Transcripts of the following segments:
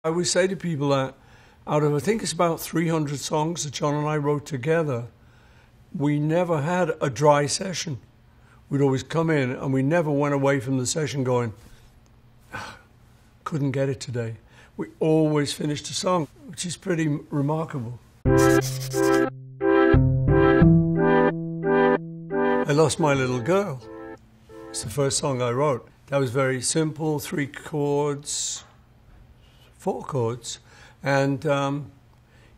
I always say to people that out of, I think it's about 300 songs that John and I wrote together, we never had a dry session. We'd always come in and we never went away from the session going, couldn't get it today. We always finished a song, which is pretty remarkable. I Lost My Little Girl. It's the first song I wrote. That was very simple, 3 chords, 4 chords. And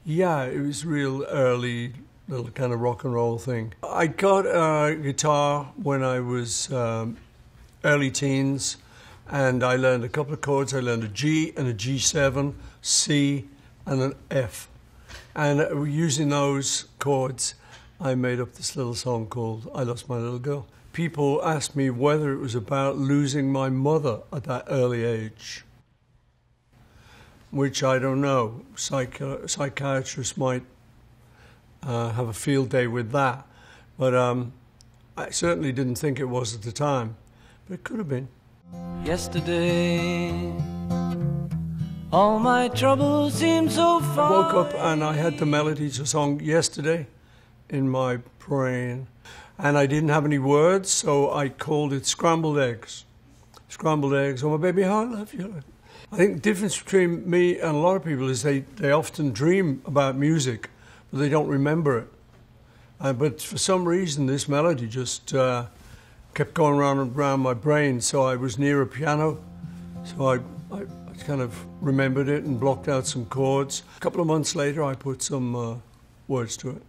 yeah, it was real early, little kind of rock and roll thing. I got a guitar when I was early teens, and I learned a couple of chords. I learned a G and a G7, C and an F. And using those chords, I made up this little song called I Lost My Little Girl. People asked me whether it was about losing my mother at that early age, which I don't know. Psychiatrists might have a field day with that, but I certainly didn't think it was at the time, but it could have been. Yesterday, all my troubles seem so far. I woke up and I had the melody to a song Yesterday in my brain, and I didn't have any words, so I called it Scrambled Eggs. Scrambled eggs, oh my baby, how I love you. I think the difference between me and a lot of people is they often dream about music, but they don't remember it. But for some reason, this melody just kept going round and round my brain, so I was near a piano, so I kind of remembered it and blocked out some chords. A couple of months later, I put some words to it.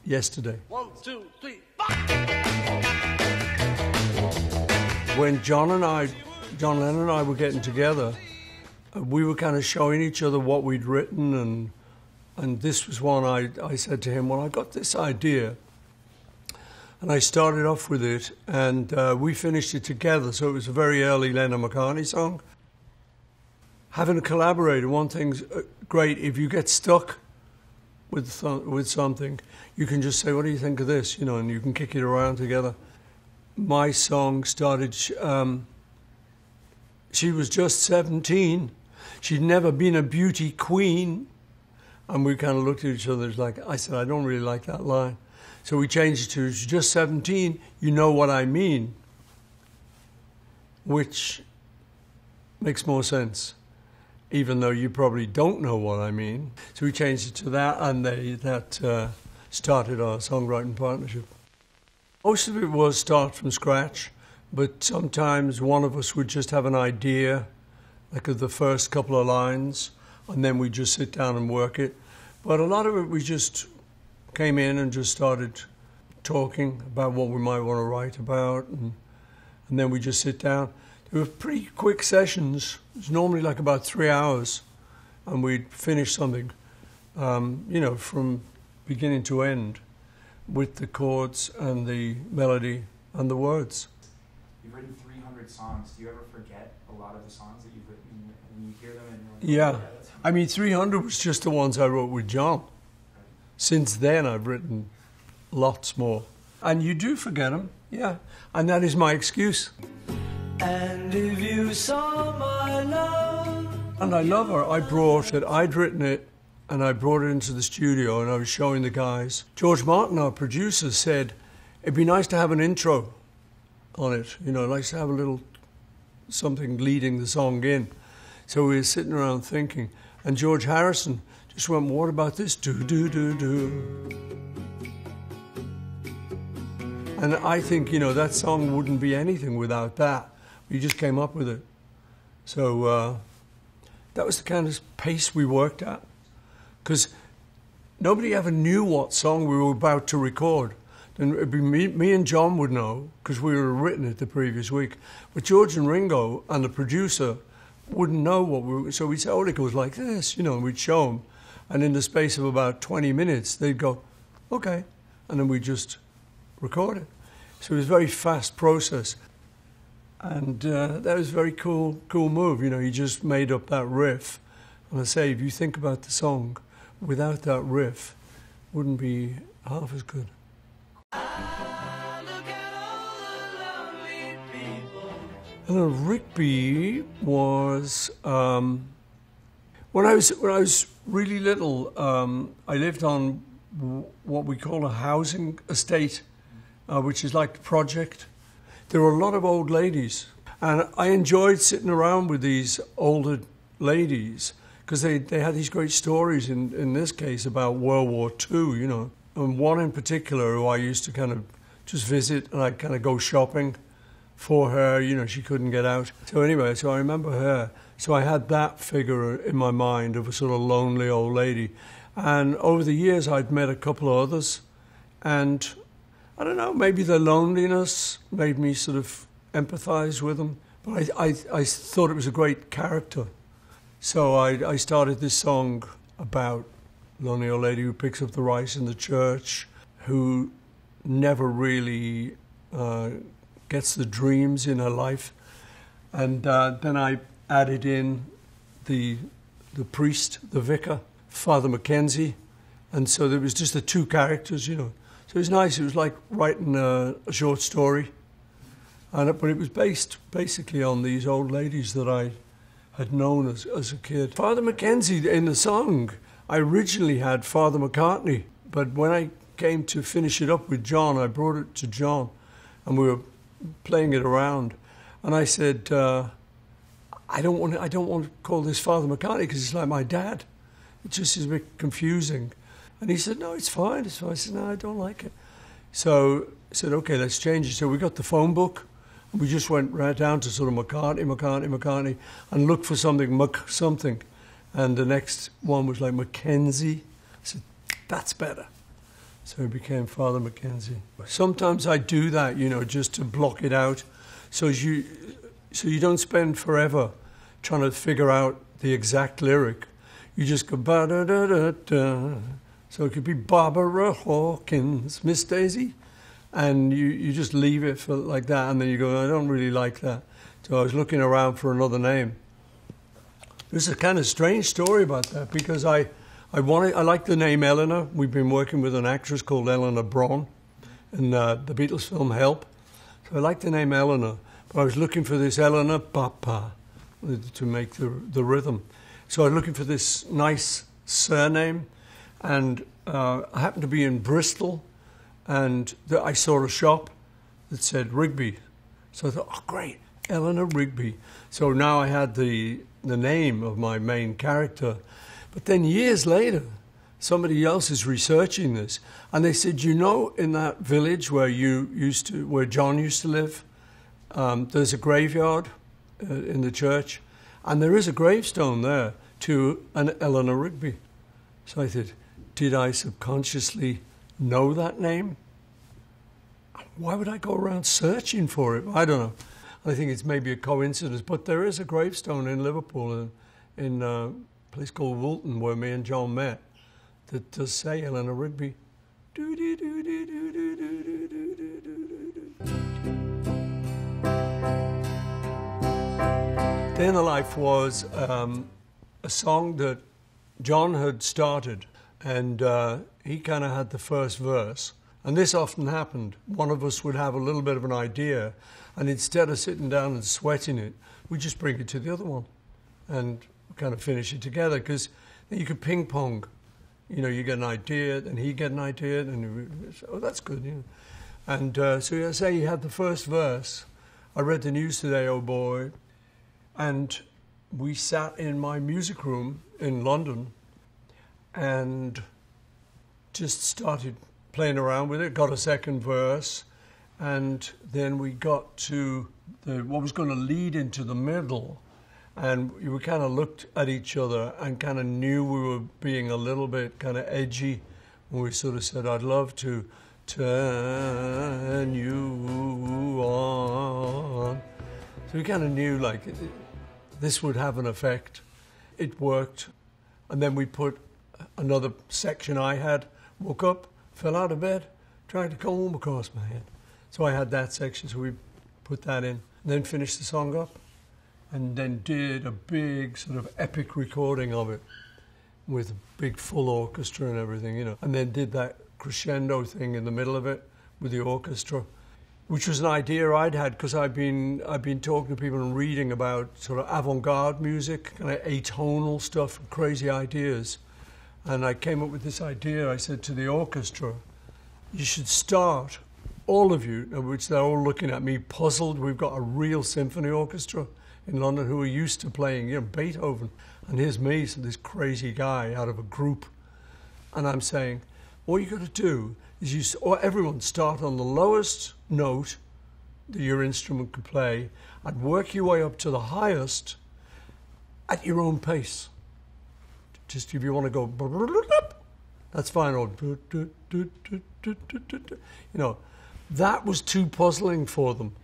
Yesterday. 1, 2, 3, 4. When John Lennon and I were getting together, we were kind of showing each other what we'd written, and this was one I said to him, well, I got this idea. And I started off with it, and we finished it together, so it was a very early Lennon-McCartney song. Having a collaborator, one thing's great, if you get stuck with something, you can just say, what do you think of this? You know, and you can kick it around together. My song started, she was just 17. She'd never been a beauty queen. And we kind of looked at each other like, I said, I don't really like that line. So we changed it to, she's just 17, you know what I mean. Which makes more sense, even though you probably don't know what I mean. So we changed it to that, and that started our songwriting partnership. Most of it was start from scratch, but sometimes one of us would just have an idea, like of the first couple of lines, and then we'd just sit down and work it. But a lot of it, we just came in and just started talking about what we might want to write about, and then we just sit down. They were pretty quick sessions. It was normally like about 3 hours, and we'd finish something, you know, from beginning to end, with the chords and the melody and the words. You've written 300 songs. Do you ever forget a lot of the songs that you've written when you hear them? And you're like, Yeah. I mean, 300 was just the ones I wrote with John. Since then, I've written lots more. And you do forget them, yeah. And that is my excuse. And if you saw my love. And I love her. I brought it, I'd written it, and I brought it into the studio, and I was showing the guys. George Martin, our producer, said, it'd be nice to have an intro on it. You know, nice to have a little something leading the song in. So we were sitting around thinking. And George Harrison just went, what about this? Do, do, do, do. And I think, you know, that song wouldn't be anything without that. We just came up with it. So that was the kind of pace we worked at. Because nobody ever knew what song we were about to record. And it'd be me and John would know, because we were written it the previous week. But George and Ringo and the producer wouldn't know what we were. So we'd say, oh, it goes like this, you know, and we'd show them. And in the space of about 20 minutes, they'd go, okay. And then we'd just record it. So it was a very fast process. And that was a very cool move. You know, he just made up that riff. And I say, if you think about the song, without that riff, it wouldn't be half as good. Eleanor Rigby was, When I was really little, I lived on what we call a housing estate, which is like a project. There were a lot of old ladies, and I enjoyed sitting around with these older ladies because they had these great stories. In this case, about World War II, you know, and one in particular who I used to kind of just visit, and I'd kind of go shopping for her. You know, she couldn't get out. So anyway, so I remember her. So I had that figure in my mind of a sort of lonely old lady. And over the years, I'd met a couple of others. And I don't know, maybe the loneliness made me sort of empathize with them. But I thought it was a great character. So I started this song about a lonely old lady who picks up the rice in the church, who never really gets the dreams in her life. And then I added in the priest, the vicar, Father Mackenzie, and so there was just the two characters, you know. So it was nice. It was like writing a short story, but it was based basically on these old ladies that I had known as a kid. Father Mackenzie in the song, I originally had Father McCartney, but when I came to finish it up with John, I brought it to John, and we were playing it around, and I said, I don't want to call this Father McCartney because it's like my dad. It just is a bit confusing. And he said, no, it's fine. It's fine. I said, no, I don't like it. So I said, okay, let's change it. So we got the phone book, and we just went right down to sort of McCartney, and looked for something. And the next one was like Mackenzie. I said, that's better. So it became Father Mackenzie. Sometimes I do that, you know, just to block it out. So you don't spend forever trying to figure out the exact lyric. You just go ba-da-da-da-da. So it could be Barbara Hawkins, Miss Daisy, and you just leave it for like that, and then you go, I don't really like that. So I was looking around for another name. There's a kind of strange story about that because I like the name Eleanor. We've been working with an actress called Eleanor Bron in the Beatles film Help. So I like the name Eleanor. I was looking for this Eleanor Papa to make the rhythm. So I was looking for this nice surname, and I happened to be in Bristol, and I saw a shop that said Rigby. So I thought, oh, great, Eleanor Rigby. So now I had the name of my main character. But then years later, somebody else is researching this, and they said, you know, in that village where John used to live, there's a graveyard in the church, and there is a gravestone there to an Eleanor Rigby. So I said, did I subconsciously know that name? Why would I go around searching for it? I don't know. I think it's maybe a coincidence, but there is a gravestone in Liverpool, in a place called Woolton, where me and John met, that does say Eleanor Rigby. Day in the Life was a song that John had started, and he kind of had the first verse. And this often happened. One of us would have a little bit of an idea, and instead of sitting down and sweating it, we'd just bring it to the other one and kind of finish it together, because you could ping pong. You know, you get an idea, and he get an idea, and oh, that's good. You know. And so I say he had the first verse. I read the news today, oh boy, and we sat in my music room in London and just started playing around with it, got a second verse, and then we got to what was going to lead into the middle, and we kind of looked at each other and kind of knew we were being a little bit kind of edgy when we sort of said, I'd love to turn you on. So we kind of knew like this would have an effect. It worked. And then we put another section I had, woke up, fell out of bed, tried to comb across my head. So I had that section, so we put that in, and then finished the song up, and then did a big sort of epic recording of it with a big full orchestra and everything, you know, and then did that crescendo thing in the middle of it with the orchestra. which was an idea I'd had because I've been talking to people and reading about sort of avant-garde music, kind of atonal stuff, crazy ideas. And I came up with this idea. I said to the orchestra, you should start, all of you, which they're all looking at me puzzled. We've got a real symphony orchestra in London who are used to playing, Beethoven. And here's me, so this crazy guy out of a group. And I'm saying, all you got to do is everyone start on the lowest note that your instrument could play and work your way up to the highest at your own pace. Just if you want to go, that's fine. Or, that was too puzzling for them.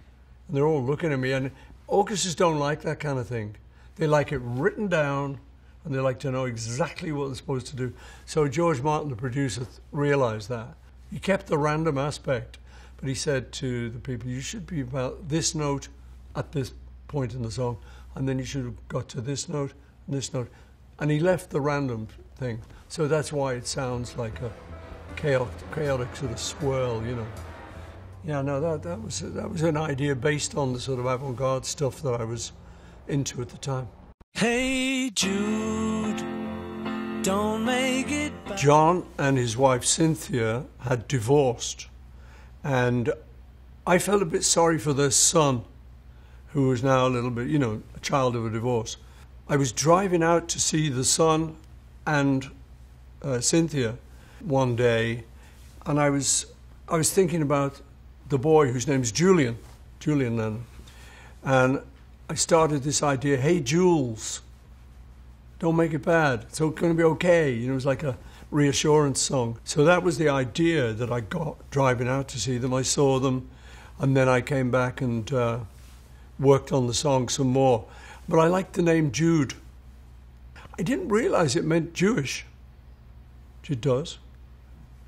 And they're all looking at me. And orchestras don't like that kind of thing. They like it written down, and they like to know exactly what they're supposed to do. So George Martin, the producer, realized that. He kept the random aspect, but he said to the people, you should be about this note at this point in the song, and then you should have got to this note and this note. And he left the random thing. So that's why it sounds like a chaotic sort of swirl, Yeah, no, that was an idea based on the sort of avant-garde stuff that I was into at the time. Hey Jude, don't make it bad. John and his wife Cynthia had divorced, and I felt a bit sorry for their son, who was now a little bit, a child of a divorce. I was driving out to see the son and Cynthia one day, and I was thinking about the boy whose name's Julian Lennon, and I started this idea, hey Jules, don't make it bad, it's going to be okay. It was like a reassurance song. So that was the idea that I got driving out to see them. I saw them, and then I came back and worked on the song some more. But I liked the name Jude. I didn't realize it meant Jewish. It does.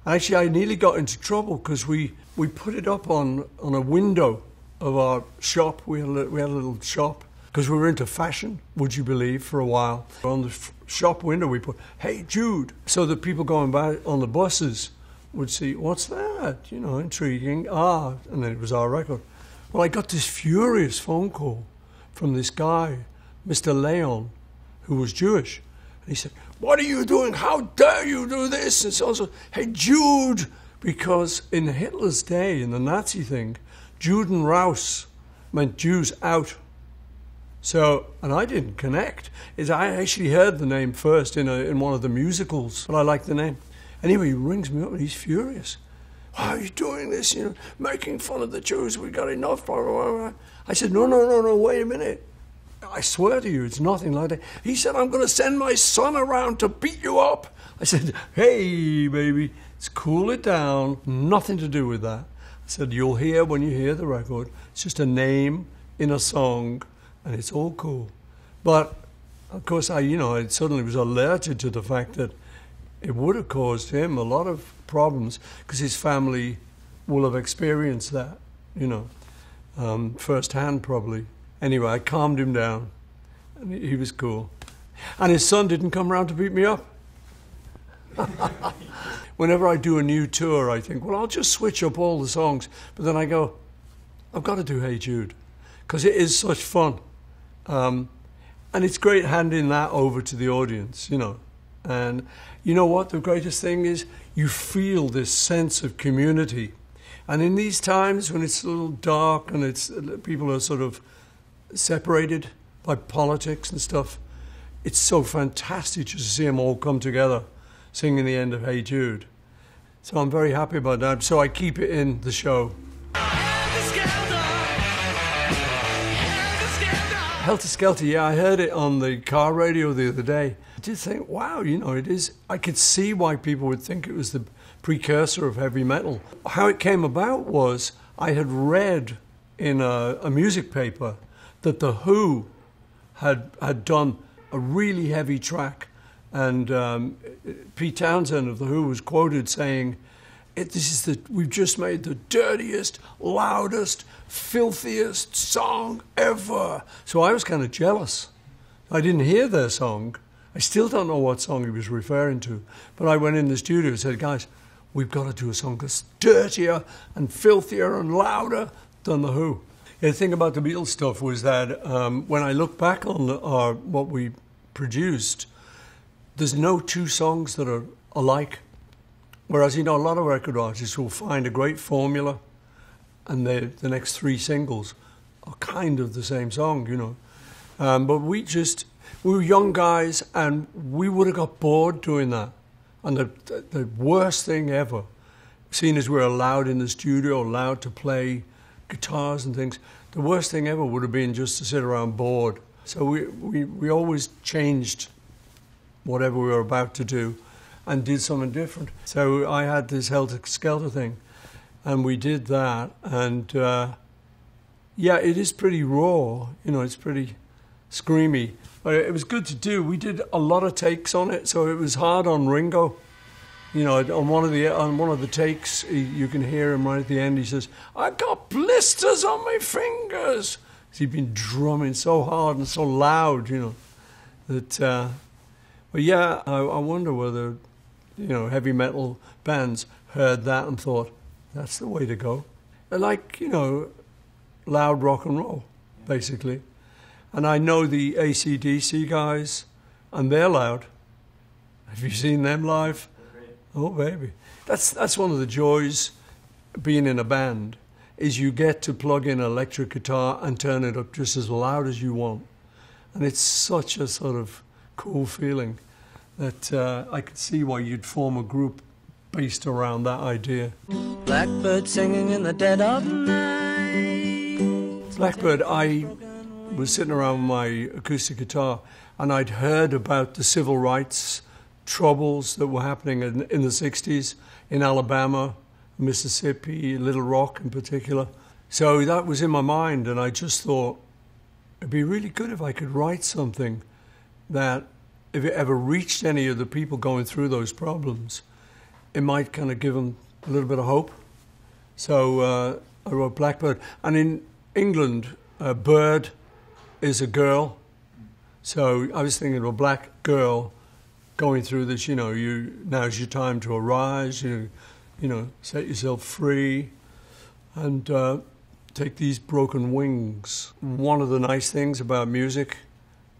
Actually, I nearly got into trouble because we put it up on a window of our shop. We had a little shop because we were into fashion, would you believe, for a while. On the shop window we put, hey Jude, so that people going by on the buses would see, what's that? Intriguing. And then it was our record. Well, I got this furious phone call from this guy, Mr. Leon, who was Jewish. And he said, what are you doing? How dare you do this? And so, hey Jude, because in Hitler's day, in the Nazi thing, Juden raus meant Jews out. So, and I didn't connect. I actually heard the name first in one of the musicals, but I liked the name. Anyway, he rings me up and he's furious. Why are you doing this? Making fun of the Jews. We got enough. Blah, blah, blah. I said, no, wait a minute. I swear to you, it's nothing like that. He said, I'm going to send my son around to beat you up. I said, hey, baby, let's cool it down. Nothing to do with that. I said, you'll hear when you hear the record. It's just a name in a song, and it's all cool. But, of course, I suddenly was alerted to the fact that it would have caused him a lot of problems because his family will have experienced that, firsthand probably. Anyway, I calmed him down, and he was cool. And his son didn't come around to beat me up. Whenever I do a new tour, I think, well, I'll just switch up all the songs. But then I go, I've got to do Hey Jude, because it is such fun. And it's great handing that over to the audience, And you know what? The greatest thing is you feel this sense of community. And in these times when it's a little dark and people are sort of separated by politics and stuff, it's so fantastic just to see them all come together singing the end of Hey Jude. So I'm very happy about that. So I keep it in the show. Helter Skelter, yeah, I heard it on the car radio the other day. I did think, wow, it is. I could see why people would think it was the precursor of heavy metal. How it came about was I had read in a music paper that The Who had done a really heavy track, and Pete Townsend of The Who was quoted saying, we've just made the dirtiest, loudest, filthiest song ever. So I was kind of jealous. I didn't hear their song. I still don't know what song he was referring to, but I went in the studio and said, guys, we've got to do a song that's dirtier and filthier and louder than The Who. The thing about the Beatles stuff was that when I look back on what we produced, there's no two songs that are alike. Whereas, a lot of record artists will find a great formula and the next three singles are kind of the same song, But we were young guys and we would have got bored doing that. And the worst thing ever, seeing as we're allowed in the studio, allowed to play guitars and things, the worst thing ever would have been just to sit around bored. So we always changed whatever we were about to do and did something different. So I had this Helter Skelter thing, and we did that. And it is pretty raw, it's pretty screamy. But it was good to do. We did a lot of takes on it, so it was hard on Ringo. On one of the takes, you can hear him right at the end. He says, "I got blisters on my fingers." He'd been drumming so hard and so loud, that. But yeah, I wonder whether, heavy metal bands heard that and thought, "That's the way to go." They're like, loud rock and roll, basically. And I know the AC/DC guys, and they're loud. Have you seen them live? Oh, baby. That's one of the joys being in a band, is you get to plug in an electric guitar and turn it up just as loud as you want. And it's such a sort of cool feeling that I could see why you'd form a group based around that idea. Blackbird singing in the dead of night. Blackbird, I was sitting around with my acoustic guitar and I'd heard about the civil rights troubles that were happening in the 60s in Alabama, Mississippi, Little Rock in particular. So that was in my mind, and I just thought it'd be really good if I could write something that, if it ever reached any of the people going through those problems, it might kind of give them a little bit of hope. So I wrote Blackbird. And in England, bird is a girl. So I was thinking of a black girl going through this, now's your time to arise, set yourself free and take these broken wings. One of the nice things about music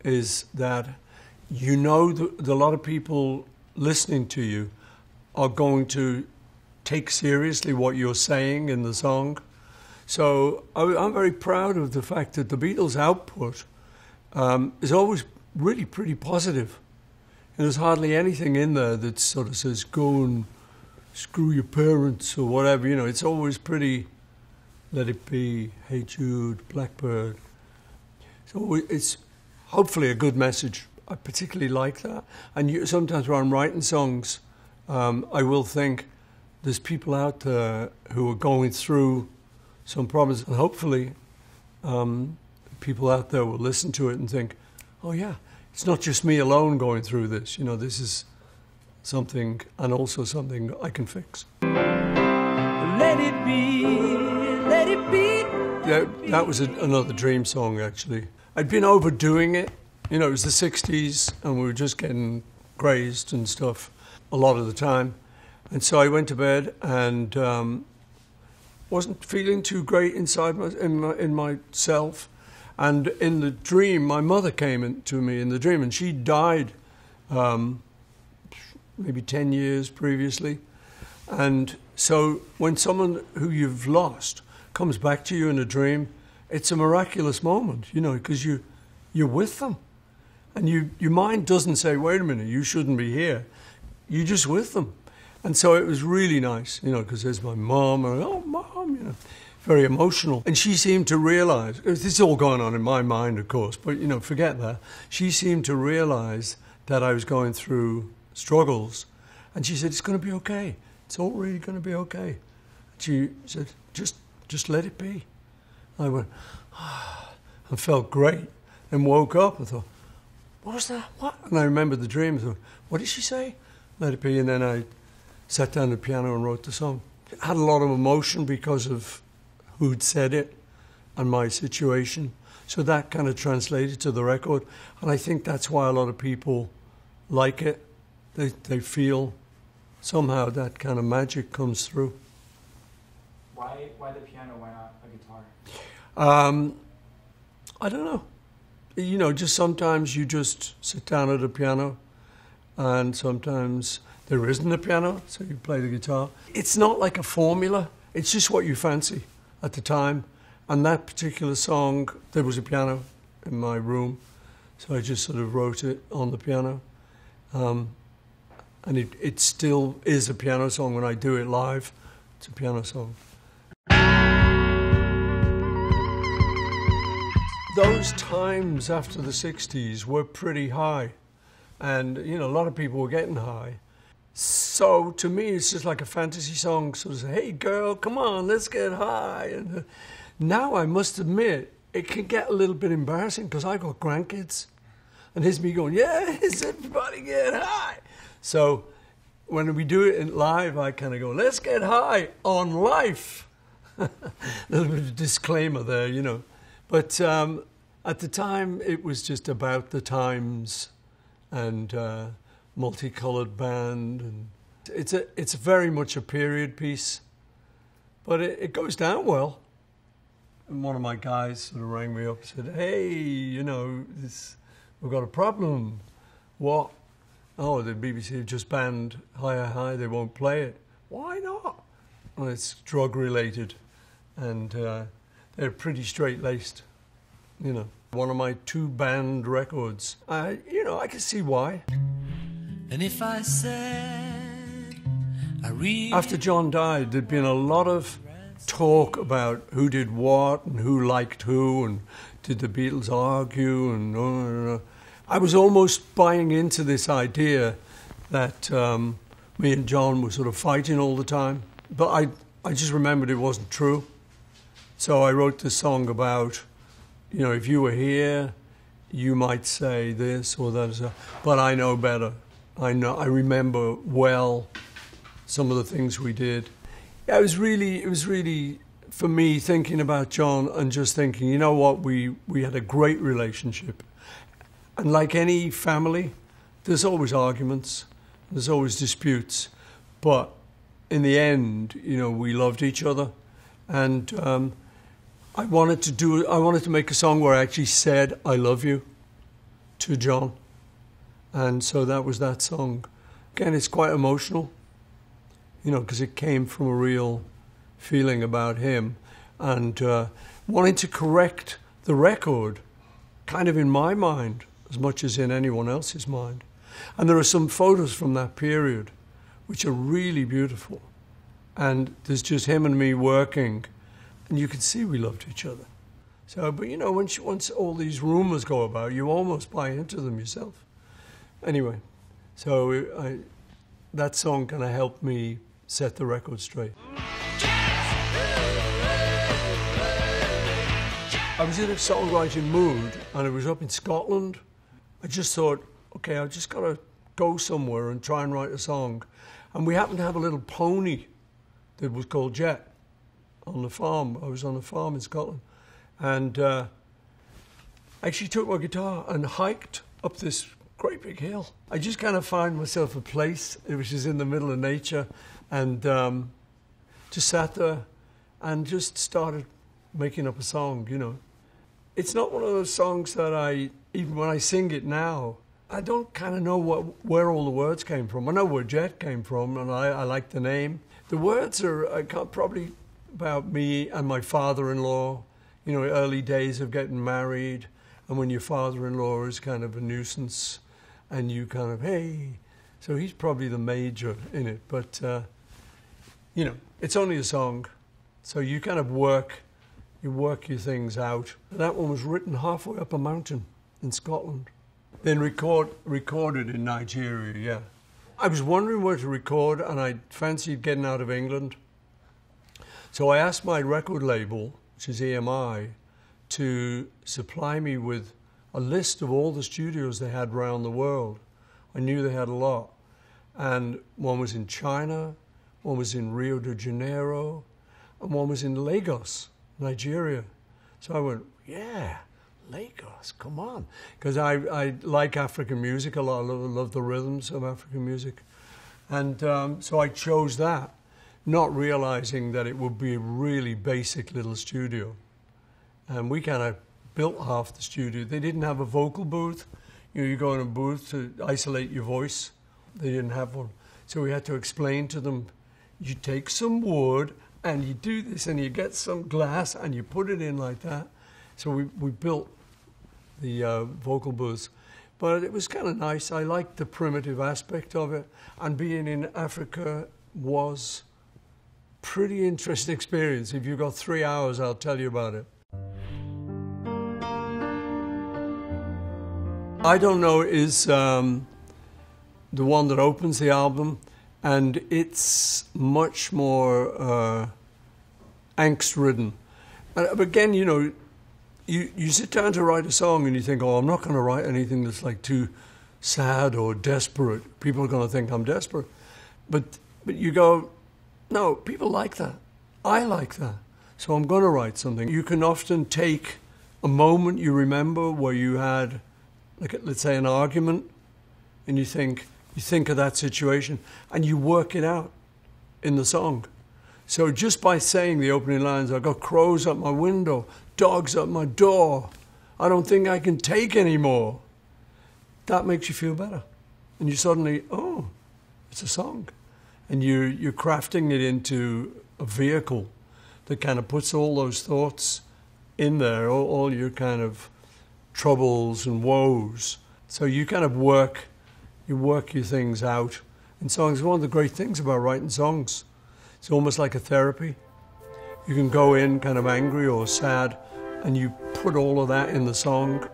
is that a lot of people listening to you are going to take seriously what you're saying in the song. So I'm very proud of the fact that the Beatles' output is always really pretty positive. And there's hardly anything in there that sort of says, "Go and screw your parents," or whatever. It's always pretty, "Let it be," "Hey Jude," "Blackbird." So it's hopefully a good message. I particularly like that. And sometimes when I'm writing songs, I will think there's people out there who are going through some problems. And hopefully people out there will listen to it and think, "Oh yeah, it's not just me alone going through this. This is something, and also something I can fix." Let it be, let it be. That was another Dream song, actually. I'd been overdoing it. It was the 60s, and we were just getting crazed and stuff a lot of the time. And so I went to bed and wasn't feeling too great inside in myself. And in the dream, my mother came to me in the dream, and she died maybe 10 years previously. And so when someone who you've lost comes back to you in a dream, it's a miraculous moment, because you're with them. And your mind doesn't say, "Wait a minute, you shouldn't be here." You're just with them. And so it was really nice, because there's my mom, and "Oh, Mom," very emotional. And she seemed to realize, this is all going on in my mind, of course, but, forget that. She seemed to realize that I was going through struggles. And she said, "It's going to be okay. It's all really going to be okay." And she said, just let it be. I went, and felt great, and woke up and thought, "What was that? What?" And I remembered the dream and thought, "What did she say?" Let it be. And then I sat down at the piano and wrote the song. It had a lot of emotion because of who'd said it and my situation. So that kind of translated to the record. And I think that's why a lot of people like it. They feel somehow that kind of magic comes through. Why the piano? Why not a guitar? I don't know. You know, just sometimes you just sit down at a piano, and sometimes there isn't a piano, so you play the guitar. It's not like a formula. It's just what you fancy at the time. And that particular song, there was a piano in my room, so I just sort of wrote it on the piano. And it still is a piano song when I do it live. It's a piano song. Those times after the 60s were pretty high. And, you know, a lot of people were getting high. So to me, it's just like a fantasy song. So it's, hey, girl, come on, let's get high. And now I must admit, it can get a little bit embarrassing because I've got grandkids. And here's me going, yes, everybody get high. So when we do it live, I kind of go, let's get high on life. A little bit of a disclaimer there, you know. But at the time, it was just about the times and multicolored band. And it's very much a period piece, but it goes down well. And one of my guys sort of rang me up and said, hey, you know, we've got a problem. What? Oh, the BBC have just banned Hi Hi, they won't play it. Why not? Well, it's drug related, and they're pretty straight-laced, you know. One of my 2 banned records. I can see why. And if I said After John died, there'd been a lot of talk about who did what and who liked who, and did the Beatles argue, and I was almost buying into this idea that me and John were sort of fighting all the time. But I just remembered it wasn't true. So I wrote this song about, you know, if you were here, you might say this or that, but I know better. I remember well some of the things we did. Yeah, it was really for me thinking about John and just thinking, you know what, we had a great relationship. And like any family, there's always arguments, there's always disputes, but in the end, you know, we loved each other. And I wanted to make a song where I actually said I love you to John. And so that was that song. Again, it's quite emotional, you know, because it came from a real feeling about him, and wanting to correct the record kind of in my mind as much as in anyone else's mind. And there are some photos from that period which are really beautiful. And there's just him and me working, and you can see we loved each other. So, but you know, once all these rumors go about, you almost buy into them yourself. Anyway, so that song kind of helped me set the record straight. I was in a songwriting mood, and it was up in Scotland. I just thought, okay, I've just got to go somewhere and try and write a song. And we happened to have a little pony that was called Jet on the farm. I was on a farm in Scotland. And I actually took my guitar and hiked up this great big hill. I just kind of found myself a place which is in the middle of nature, and just sat there and just started making up a song, you know. It's not one of those songs that even when I sing it now, I don't kind of know where all the words came from. I know where Jet came from, and I like the name. The words are probably about me and my father-in-law, you know, early days of getting married, and when your father-in-law is kind of a nuisance, and you kind of, hey, so he's probably the major in it. But, you know, it's only a song, so you kind of work your things out. That one was written halfway up a mountain in Scotland, then recorded in Nigeria, yeah. I was wondering where to record, and I fancied getting out of England. So I asked my record label, which is EMI, to supply me with a list of all the studios they had around the world. I knew they had a lot. And one was in China, one was in Rio de Janeiro, and one was in Lagos, Nigeria. So I went, yeah, Lagos, come on. Because I like African music a lot. I love the rhythms of African music. And so I chose that, not realizing that it would be a really basic little studio. And we kind of built half the studio. They didn't have a vocal booth. You know, you go in a booth to isolate your voice. They didn't have one. So we had to explain to them, you take some wood and you do this and you get some glass and you put it in like that. So we built the vocal booths. But it was kind of nice. I liked the primitive aspect of it. And being in Africa was pretty interesting experience. If you've got 3 hours, I'll tell you about it. I Don't Know is the one that opens the album, and it's much more angst-ridden. But again, you know, you sit down to write a song and you think, oh, I'm not going to write anything that's like too sad or desperate. People are going to think I'm desperate. But you go, no, people like that. I like that. So I'm going to write something. You can often take a moment you remember where you had, like, let's say, an argument, and you think of that situation and you work it out in the song. So just by saying the opening lines, I've got crows up my window, dogs at my door, I don't think I can take any more, that makes you feel better. And you suddenly, oh, it's a song. And you're crafting it into a vehicle that kind of puts all those thoughts in there, all your kind of troubles and woes. So you kind of work your things out. And songs, one of the great things about writing songs, it's almost like a therapy. You can go in kind of angry or sad, and you put all of that in the song,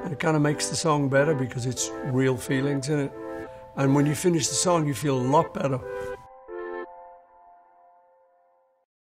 and it kind of makes the song better because it's real feelings in it. And when you finish the song, you feel a lot better.